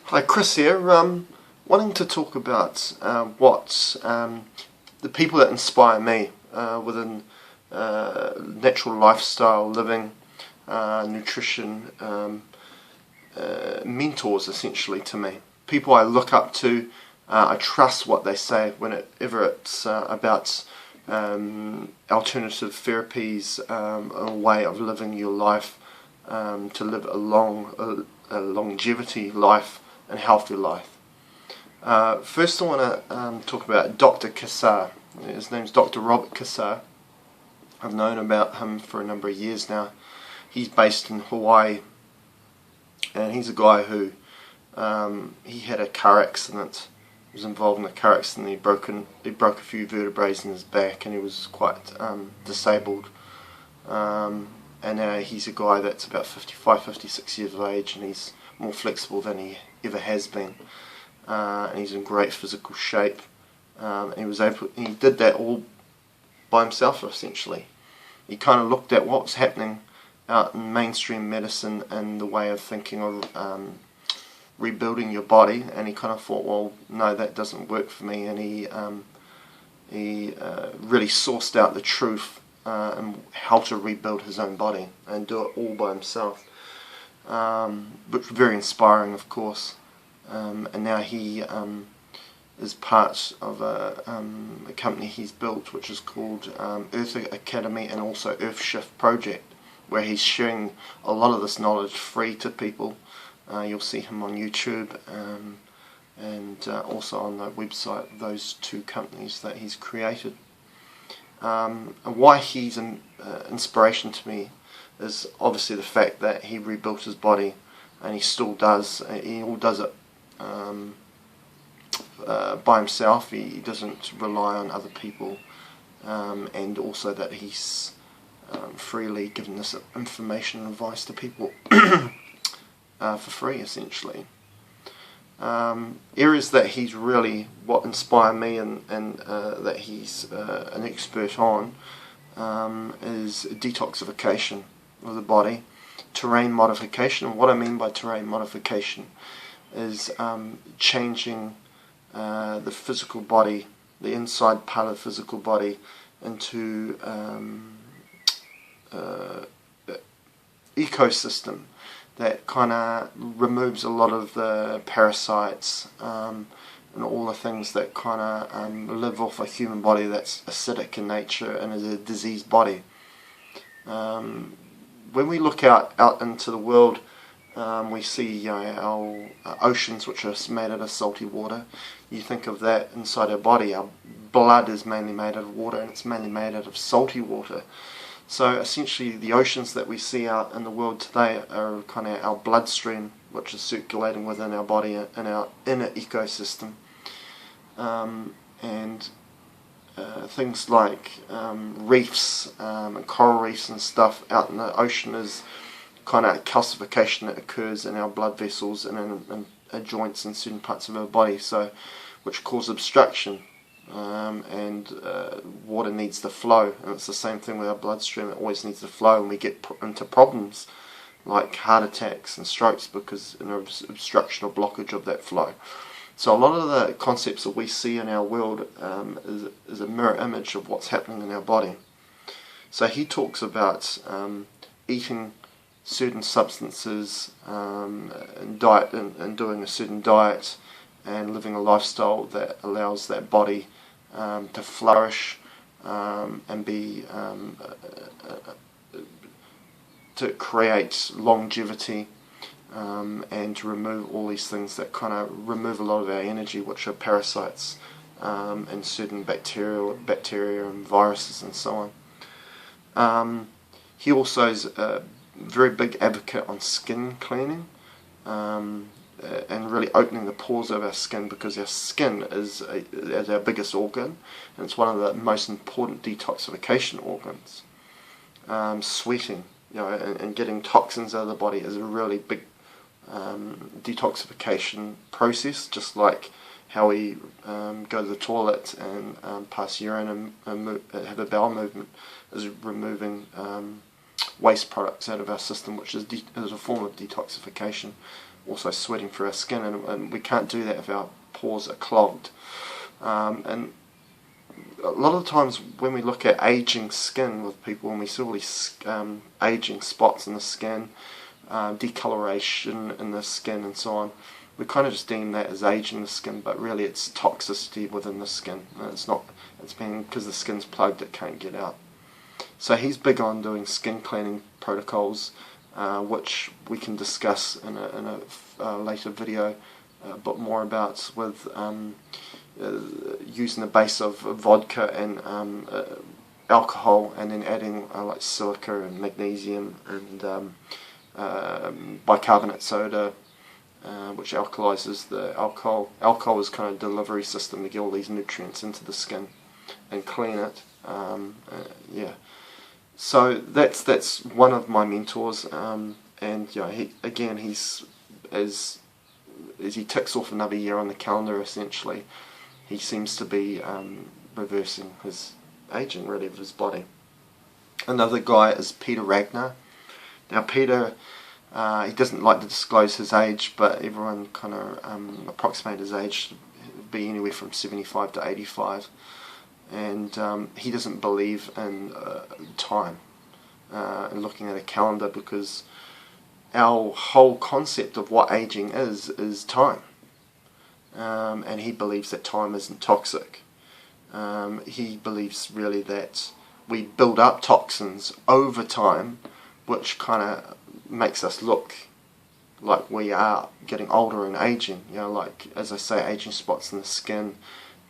Hi, Chris here. Wanting to talk about what the people that inspire me within natural lifestyle living, nutrition, mentors essentially to me. People I look up to, I trust what they say whenever it's about alternative therapies, a way of living your life, to live a longevity life and healthy life. First I want to talk about Dr. Kassar. His name's Dr. Robert Kassar. I've known about him for a number of years now. He's based in Hawaii, and he's a guy who he had a car accident. He was involved in a car accident. He broke a few vertebrae in his back, and he was quite disabled. And now he's a guy that's about 55, 56 years of age, and he's more flexible than he ever has been. And he's in great physical shape. And he did that all by himself essentially. He kind of looked at what was happening out in mainstream medicine and the way of thinking of rebuilding your body, and he kind of thought, well, no, that doesn't work for me, and he really sourced out the truth and how to rebuild his own body and do it all by himself, which was very inspiring, of course. And now he is part of a company he's built, which is called Earth Academy and also Earth Shift Project, where he's sharing a lot of this knowledge free to people. You'll see him on YouTube and also on the website of those two companies that he's created. And why he's an inspiration to me is obviously the fact that he rebuilt his body, and he still does. He all does it by himself. He doesn't rely on other people, and also that he's freely given this information and advice to people for free, essentially. Areas that he's really what inspire me and that he's an expert on is detoxification of the body, terrain modification. And what I mean by terrain modification is changing the physical body, the inside part of the physical body, into ecosystem that kind of removes a lot of the parasites and all the things that kind of live off a human body that's acidic in nature and is a diseased body. When we look out into the world, we see our oceans, which are made out of salty water. You think of that inside our body. Our blood is mainly made out of water, and it's mainly made out of salty water. So essentially the oceans that we see out in the world today are kind of our bloodstream, which is circulating within our body and our inner ecosystem. And things like reefs and coral reefs and stuff out in the ocean is kind of calcification that occurs in our blood vessels and in our joints and certain parts of our body, so which cause obstruction. And water needs to flow, and it's the same thing with our bloodstream. It always needs to flow, and we get into problems like heart attacks and strokes because of an obstruction or blockage of that flow. So a lot of the concepts that we see in our world is a mirror image of what's happening in our body. So he talks about eating certain substances and diet and doing a certain diet and living a lifestyle that allows that body to flourish and be to create longevity and to remove all these things that kind of remove a lot of our energy, which are parasites and certain bacteria and viruses and so on. He also is a very big advocate on skin cleaning. And really opening the pores of our skin, because our skin is our biggest organ, and it's one of the most important detoxification organs. Sweating, and getting toxins out of the body is a really big detoxification process, just like how we go to the toilet and pass urine and have a bowel movement, is removing waste products out of our system, which is a form of detoxification. also sweating through our skin, and we can't do that if our pores are clogged. And a lot of the times when we look at aging skin with people, and we see all these aging spots in the skin, decoloration in the skin and so on, we kind of just deem that as aging the skin, but really it's toxicity within the skin. It's not. It's been because the skin's plugged, it can't get out. So he's big on doing skin cleaning protocols, which we can discuss in a later video, a bit more about, with using the base of vodka and alcohol, and then adding like silica and magnesium and bicarbonate soda, which alkalizes the alcohol. Alcohol is kind of a delivery system to get all these nutrients into the skin and clean it. Yeah. So that's one of my mentors, and he's as he ticks off another year on the calendar, essentially, he seems to be reversing his aging, really, of his body. Another guy is Peter Wagner. Now Peter, he doesn't like to disclose his age, but everyone kind of approximate his age to be anywhere from 75 to 85. And he doesn't believe in time and looking at a calendar, because our whole concept of what aging is time, and he believes that time isn't toxic. He believes really that we build up toxins over time, which kind of makes us look like we are getting older and aging. Like, as I say, aging spots in the skin,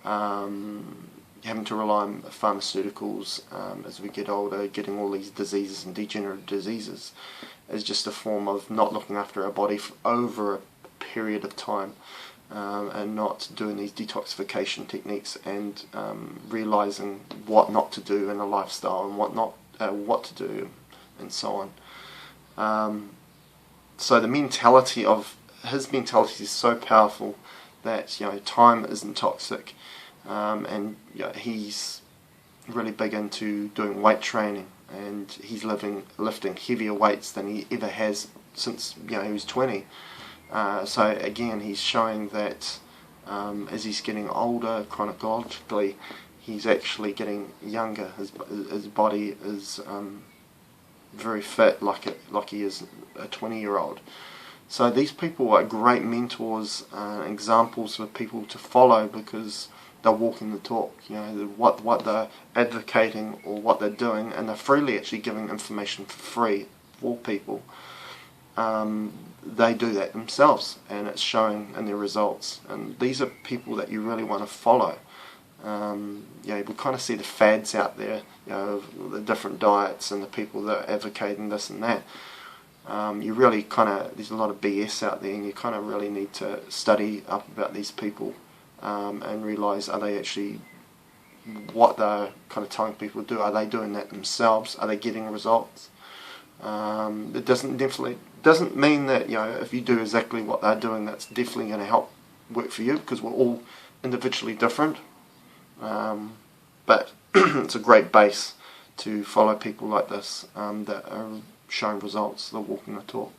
having to rely on pharmaceuticals as we get older, getting all these diseases and degenerative diseases, is just a form of not looking after our body over a period of time, and not doing these detoxification techniques, and realizing what not to do in a lifestyle, and what to do, and so on. So the mentality of his mentality is so powerful that time isn't toxic. And he's really big into doing weight training, and he's lifting heavier weights than he ever has since he was 20. So again, he's showing that as he's getting older chronologically, he's actually getting younger. His body is very fit, like he is a 20-year-old. So these people are great mentors, examples for people to follow, because they're walking the talk. What they're advocating or what they're doing, and they're freely actually giving information for free for people. They do that themselves, and it's showing in their results. And these are people that you really want to follow. We kind of see the fads out there, the different diets and the people that are advocating this and that. You really there's a lot of BS out there, and you kind of really need to study up about these people. And realise, are they actually, what they're kind of telling people to do, are they doing that themselves? Are they getting results? It doesn't mean that if you do exactly what they're doing, that's definitely going to help work for you, because we're all individually different. But it's a great base to follow people like this that are showing results, they're walking the talk.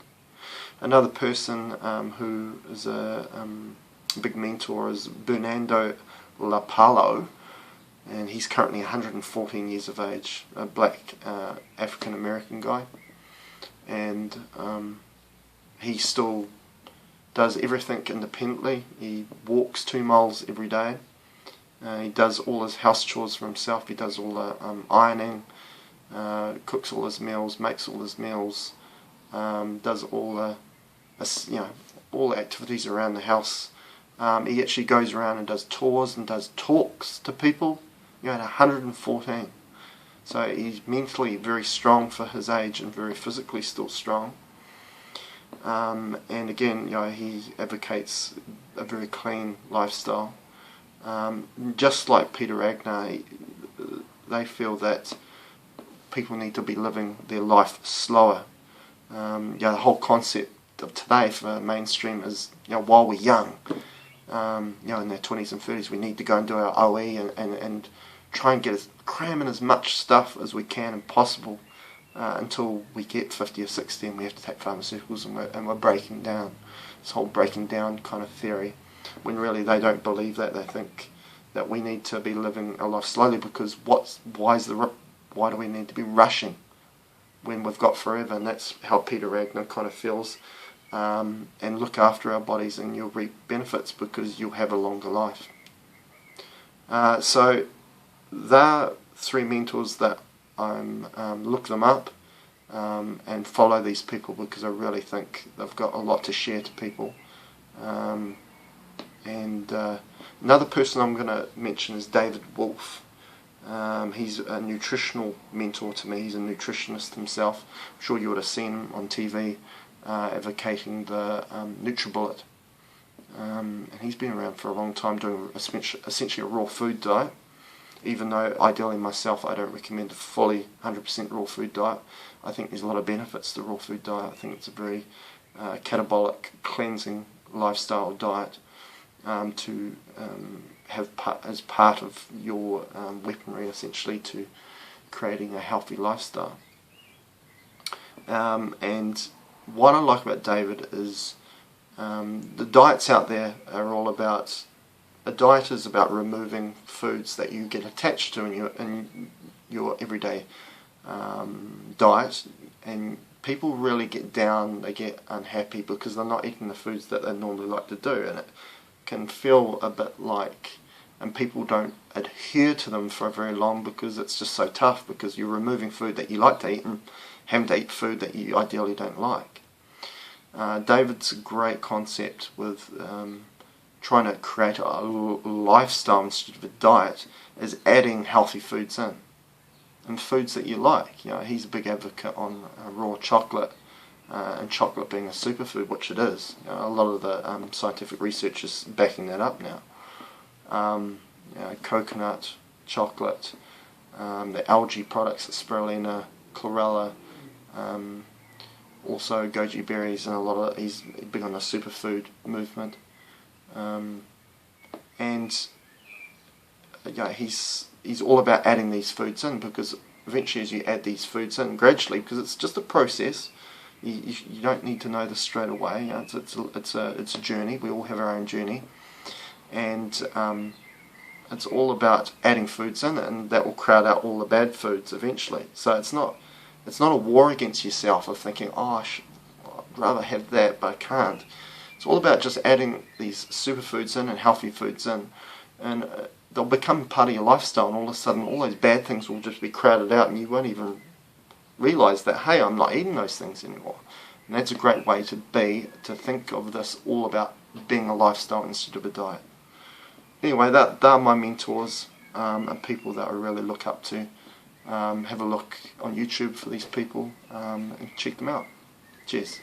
Another person who is a big mentor is Bernardo Apolo, and he's currently 114 years of age, a black African American guy, and he still does everything independently. He walks 2 miles every day. He does all his house chores for himself. He does all the ironing, cooks all his meals, makes all his meals, does all the all the activities around the house. He actually goes around and does tours and does talks to people. At 114, so he's mentally very strong for his age, and very physically still strong. And again, he advocates a very clean lifestyle. Just like Peter Wagner, they feel that people need to be living their life slower. The whole concept of today for mainstream is, while we're young, in their 20s and 30s, we need to go and do our OE and try and cram in as much stuff as we can and possible until we get 50 or 60 and we have to take pharmaceuticals and we're breaking down. this whole breaking down kind of theory, when really they don't believe that. They think that we need to be living a life slowly, because why do we need to be rushing when we've got forever? And that's how Peter Wagner kind of feels. And look after our bodies and you'll reap benefits, because you'll have a longer life. So there are 3 mentors that I'm look them up and follow these people, because I really think they've got a lot to share to people. Another person I'm going to mention is David Wolfe. He's a nutritional mentor to me. He's a nutritionist himself. I'm sure you would have seen him on TV advocating the NutriBullet. And he's been around for a long time doing essentially a raw food diet, even though ideally myself I don't recommend a fully 100% raw food diet. I think there's a lot of benefits to the raw food diet. I think it's a very catabolic, cleansing lifestyle diet to have as part of your weaponry, essentially, to creating a healthy lifestyle. And what I like about David is the diets out there are all about, a diet is about removing foods that you get attached to in your everyday diet, and people really get down, they get unhappy because they're not eating the foods that they normally like to do, and it can feel a bit like, and people don't adhere to them for very long because it's just so tough, because you're removing food that you like to eat and having to eat food that you ideally don't like. David's a great concept with trying to create a lifestyle instead of a diet, is adding healthy foods in, and foods that you like. You know, he's a big advocate on raw chocolate, and chocolate being a superfood, which it is. You know, a lot of the scientific research is backing that up now. You know, coconut, chocolate, the algae products, the spirulina, chlorella, also goji berries, and he's big on the superfood movement. And yeah, he's all about adding these foods in, because eventually as you add these foods in gradually, because it's just a process, you don't need to know this straight away. You know, it's a journey. We all have our own journey, and it's all about adding foods in, and that will crowd out all the bad foods eventually. So it's not a war against yourself of thinking, oh, I'd rather have that but I can't. It's all about just adding these superfoods in and healthy foods in, and they'll become part of your lifestyle, and all of a sudden all those bad things will just be crowded out, and you won't even realise that, hey, I'm not eating those things anymore. And that's a great way to think of this all about being a lifestyle instead of a diet. Anyway, that are my mentors, and people that I really look up to. Have a look on YouTube for these people, and check them out. Cheers.